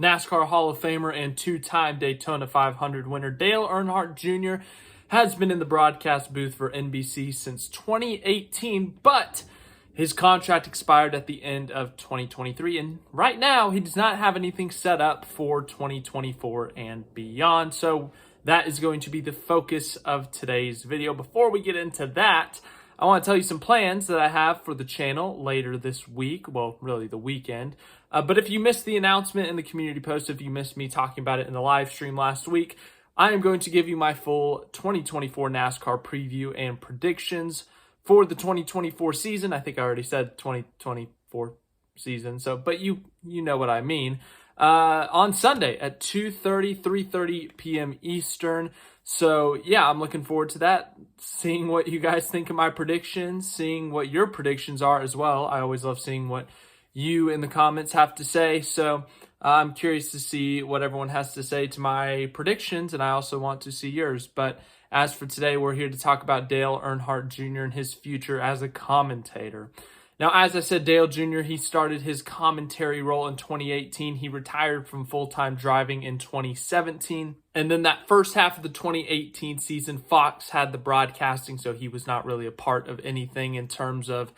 NASCAR Hall of Famer and two-time Daytona 500 winner Dale Earnhardt Jr. has been in the broadcast booth for NBC since 2018, but his contract expired at the end of 2023, and right now he does not have anything set up for 2024 and beyond, so that is going to be the focus of today's video. Before we get into that, I want to tell you some plans that I have for the channel later this week, well, really the weekend. But if you missed the announcement in the community post, if you missed me talking about it in the live stream last week, I am going to give you my full 2024 NASCAR preview and predictions for the 2024 season. I think I already said 2024 season, but you know what I mean. On Sunday at 2:30, 3:30 p.m. Eastern. So yeah, I'm looking forward to that, seeing what you guys think of my predictions, seeing what your predictions are as well. I always love seeing what you in the comments have to say. So I'm curious to see what everyone has to say to my predictions, and I also want to see yours. But as for today, we're here to talk about Dale Earnhardt Jr. and his future as a commentator. Now, as I said, Dale Jr., he started his commentary role in 2018. He retired from full-time driving in 2017. And then that first half of the 2018 season, Fox had the broadcasting, so he was not really a part of anything in terms of,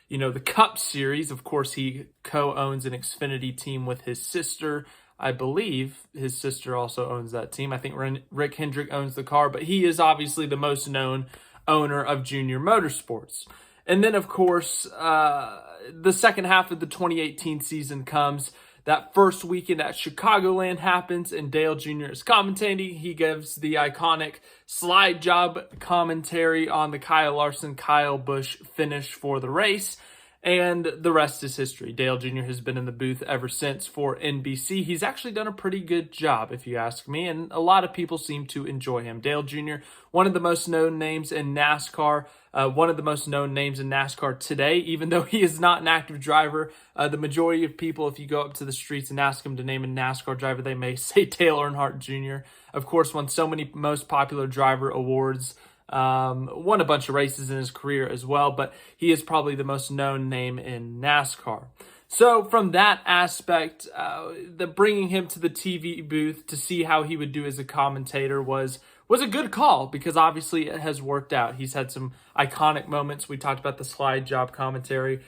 the Cup Series. Of course, he co-owns an Xfinity team with his sister. I believe his sister also owns that team. I think Rick Hendrick owns the car, but he is obviously the most known owner of Junior Motorsports. And then, of course, the second half of the 2018 season comes. That first weekend at Chicagoland happens, and Dale Jr. is commentating. He gives the iconic slide job commentary on the Kyle Larson, Kyle Busch finish for the race. And the rest is history. Dale Jr. has been in the booth ever since for NBC. He's actually done a pretty good job, if you ask me, and a lot of people seem to enjoy him. Dale Jr., one of the most known names in NASCAR, one of the most known names in NASCAR today, even though he is not an active driver. The majority of people, if you go up to the streets and ask them to name a NASCAR driver, they may say Dale Earnhardt Jr. Of course, won so many most popular driver awards, won a bunch of races in his career as well, but he is probably the most known name in NASCAR. So from that aspect, the bringing him to the TV booth to see how he would do as a commentator was a good call, because obviously it has worked out. He's had some iconic moments. We talked about the slide job commentary.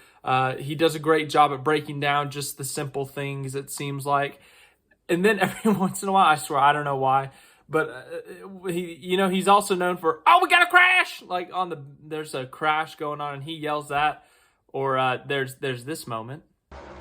He does a great job at breaking down just the simple things, it seems like. And then every once in a while, I swear, I don't know why, but he's also known for, we got a crash! Like there's a crash going on and he yells that, or there's this moment.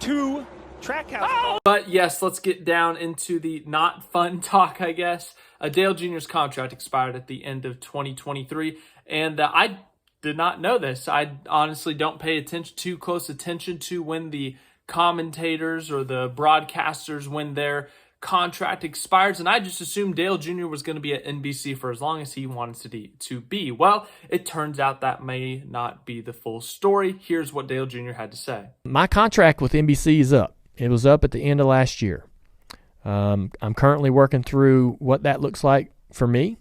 Two Trackhouse. Oh! But yes, let's get down into the not fun talk, I guess. Dale Jr.'s contract expired at the end of 2023, and I did not know this. I honestly don't pay too close attention to when the commentators or the broadcasters, when their contract expires, and I just assumed Dale Jr. was going to be at NBC for as long as he wanted to be. Well, it turns out that may not be the full story. Here's what Dale Jr. had to say. My contract with NBC is up. It was up at the end of last year. I'm currently working through what that looks like for me.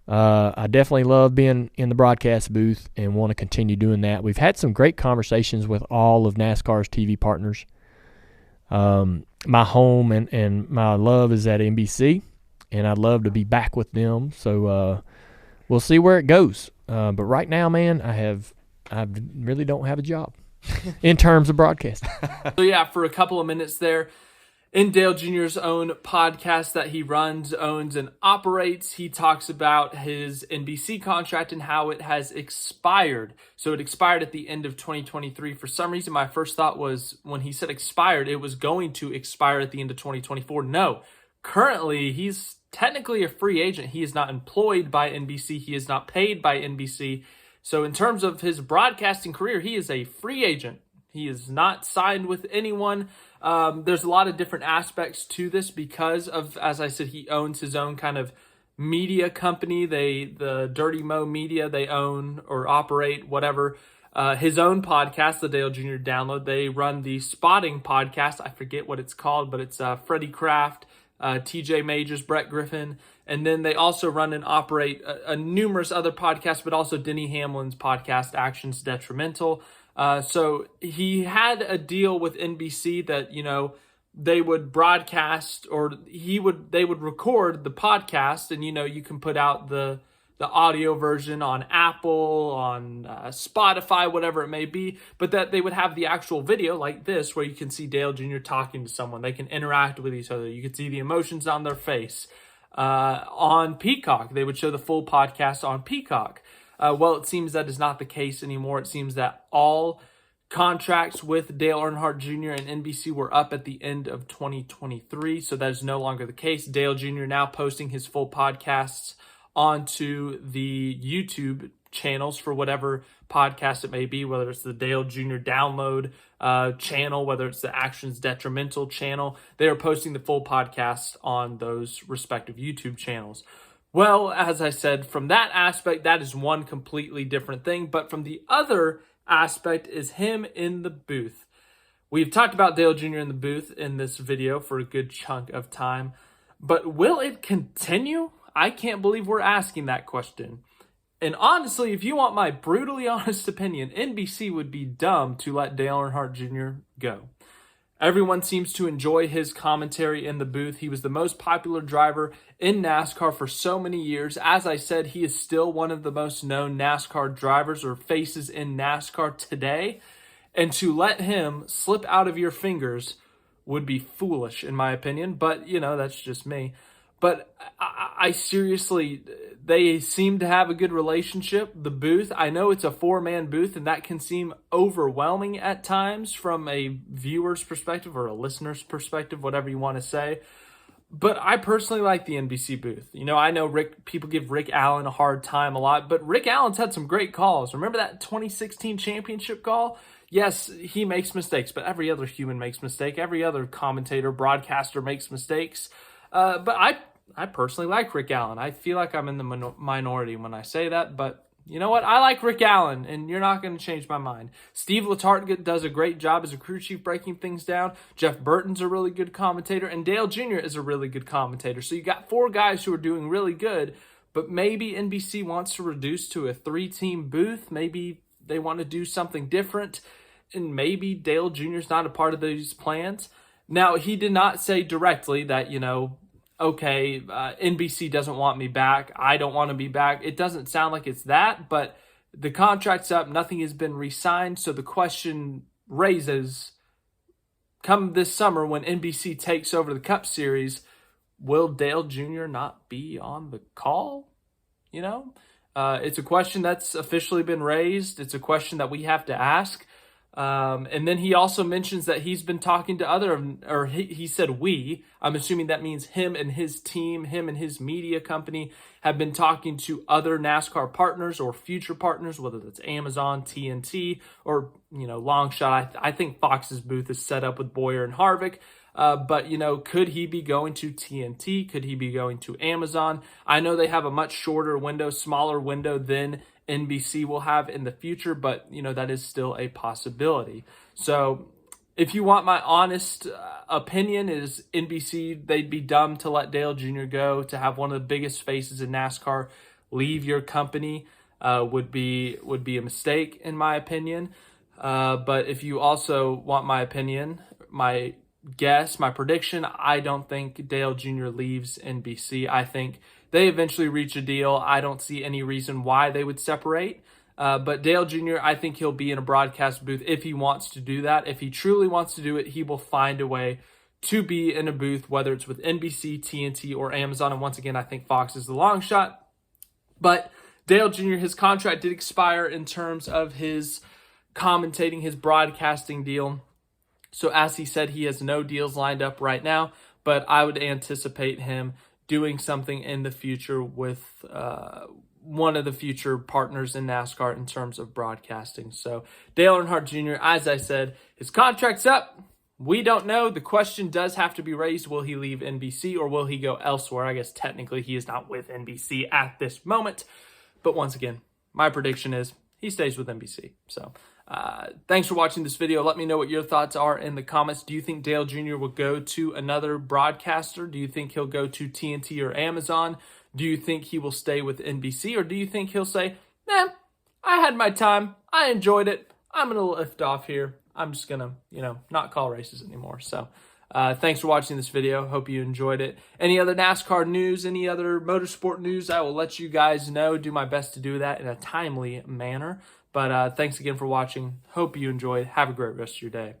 I definitely love being in the broadcast booth and want to continue doing that. We've had some great conversations with all of NASCAR's TV partners. My home and my love is at NBC, and I'd love to be back with them. So we'll see where it goes. But right now, man, I really don't have a job in terms of broadcasting. So yeah, for a couple of minutes there, in Dale Jr.'s own podcast that he runs, owns, and operates, he talks about his NBC contract and how it has expired. So it expired at the end of 2023. For some reason, my first thought was when he said expired, it was going to expire at the end of 2024. No, currently he's technically a free agent. He is not employed by NBC. He is not paid by NBC. So in terms of his broadcasting career, he is a free agent. He is not signed with anyone. There's a lot of different aspects to this because of, as I said, he owns his own kind of media company. The Dirty Mo Media, they own or operate whatever. His own podcast, the Dale Jr. Download, they run the Spotting podcast. I forget what it's called, but it's Freddie Kraft, TJ Majors, Brett Griffin. And then they also run and operate numerous other podcasts, but also Denny Hamlin's podcast, Actions Detrimental. So he had a deal with NBC that, they would broadcast, or they would record the podcast, and you can put out the audio version on Apple, on Spotify, whatever it may be, but that they would have the actual video like this, where you can see Dale Jr. talking to someone. They can interact with each other. You can see the emotions on their face. On Peacock, they would show the full podcast on Peacock. Well, it seems that is not the case anymore. It seems that all contracts with Dale Earnhardt Jr. and NBC were up at the end of 2023, so that is no longer the case. Dale Jr. now posting his full podcasts onto the YouTube channels for whatever podcast it may be, whether it's the Dale Jr. Download channel, whether it's the Actions Detrimental channel. They are posting the full podcast on those respective YouTube channels. Well, as I said, from that aspect, that is one completely different thing. But from the other aspect is him in the booth. We've talked about Dale Jr. in the booth in this video for a good chunk of time, but will it continue? I can't believe we're asking that question. And honestly, if you want my brutally honest opinion, NBC would be dumb to let Dale Earnhardt Jr. go. Everyone seems to enjoy his commentary in the booth. He was the most popular driver in NASCAR for so many years. As I said, he is still one of the most known NASCAR drivers or faces in NASCAR today. And to let him slip out of your fingers would be foolish, in my opinion. But, that's just me. But I seriously, they seem to have a good relationship. The booth, I know it's a 4-man booth, and that can seem overwhelming at times from a viewer's perspective or a listener's perspective, whatever you want to say. But I personally like the NBC booth. I know people give Rick Allen a hard time a lot, but Rick Allen's had some great calls. Remember that 2016 championship call? Yes, he makes mistakes, but every other human makes mistakes. Every other commentator, broadcaster makes mistakes. But I personally like Rick Allen. I feel like I'm in the minority when I say that, but you know what? I like Rick Allen, and you're not going to change my mind. Steve Letarte does a great job as a crew chief breaking things down. Jeff Burton's a really good commentator, and Dale Jr. is a really good commentator. So you got 4 guys who are doing really good, but maybe NBC wants to reduce to a 3-team booth. Maybe they want to do something different, and maybe Dale Jr. is not a part of these plans. Now, he did not say directly that, okay, NBC doesn't want me back. I don't want to be back. It doesn't sound like it's that, but the contract's up. Nothing has been re-signed. So the question raises, come this summer when NBC takes over the Cup Series, will Dale Jr. not be on the call? It's a question that's officially been raised. It's a question that we have to ask. And then he also mentions that he's been talking to he said we, I'm assuming that means him and his team, him and his media company have been talking to other NASCAR partners or future partners, whether that's Amazon, TNT, or, long shot. I think Fox's booth is set up with Boyer and Harvick. But, could he be going to TNT? Could he be going to Amazon? I know they have a much shorter window, smaller window than NBC will have in the future, but, that is still a possibility. So if you want my honest opinion, is NBC, they'd be dumb to let Dale Jr. go. To have one of the biggest faces in NASCAR leave your company would be a mistake, in my opinion. But if you also want my opinion, my prediction, I don't think Dale Jr. leaves NBC. I think they eventually reach a deal. I don't see any reason why they would separate. But Dale Jr., I think he'll be in a broadcast booth if he wants to do that. If he truly wants to do it, he will find a way to be in a booth, whether it's with NBC, TNT, or Amazon. And once again, I think Fox is the long shot. But Dale Jr., his contract did expire in terms of his commentating, his broadcasting deal. So as he said, he has no deals lined up right now, but I would anticipate him doing something in the future with one of the future partners in NASCAR in terms of broadcasting. So Dale Earnhardt Jr., as I said, his contract's up. We don't know. The question does have to be raised. Will he leave NBC or will he go elsewhere? I guess technically he is not with NBC at this moment. But once again, my prediction is he stays with NBC. So thanks for watching this video. Let me know what your thoughts are in the comments. Do you think Dale Jr. will go to another broadcaster? Do you think he'll go to TNT or Amazon? Do you think he will stay with NBC? Or do you think he'll say, nah, I had my time. I enjoyed it. I'm going to lift off here. I'm just going to, not call races anymore. So Thanks for watching this video. Hope you enjoyed it. Any other NASCAR news, any other motorsport news, I will let you guys know. Do my best to do that in a timely manner. But thanks again for watching. Hope you enjoyed. Have a great rest of your day.